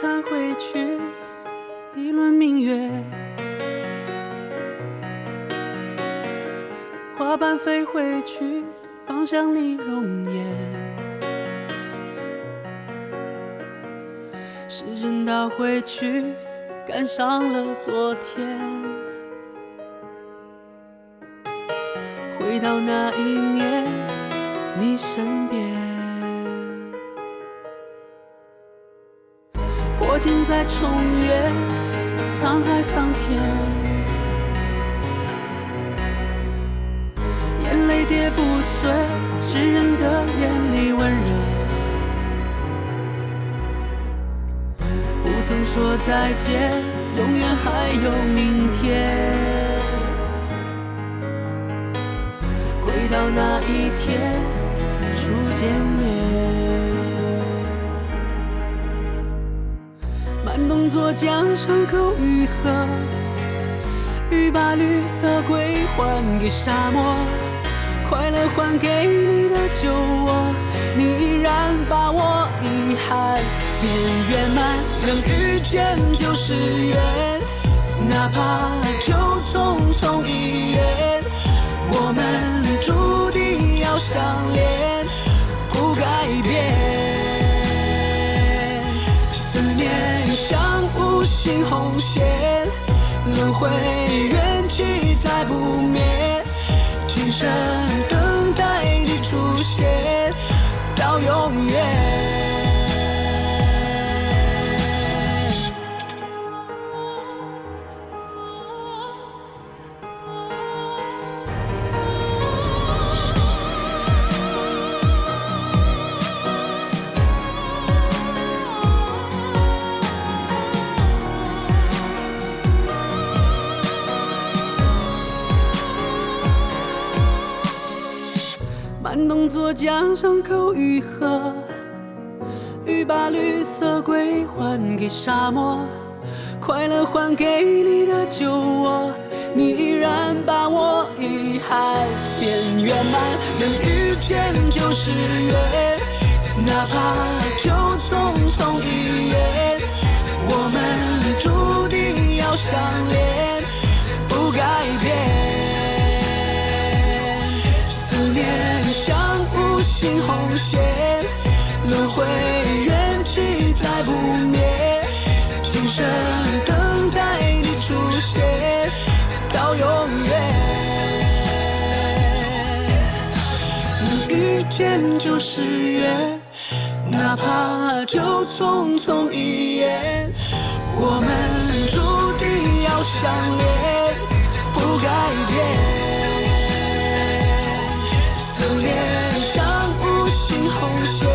弹回去一轮明月，花瓣飞回去，方向你容颜。时针倒回去，赶上了昨天，回到那一年你身边。破镜再重圆，沧海桑田，眼泪跌不碎，炙人的眼里温热。不曾说再见，永远还有明天。回到那一天初见面，慢动作将伤口愈合，欲把绿色归还给沙漠，快乐还给你的酒窝，你依然把我遗憾变圆满。能遇见就是缘，哪怕就匆匆一眼，我们注定要相恋，不改变。思念像无形红线，轮回缘起再不灭，今生等待你出现，到永远。慢动作将伤口愈合，欲把绿色归还给沙漠，快乐还给你的酒窝，你依然把我遗憾变圆满。能遇见就是缘，哪怕就匆匆一眼，我们注定要相恋，不改变。像无形红线，轮回缘起再不灭，今生等待你出现，到永远。能遇见就是缘，哪怕就匆匆一眼，我们注定要相恋，不改变。思念像无形红线，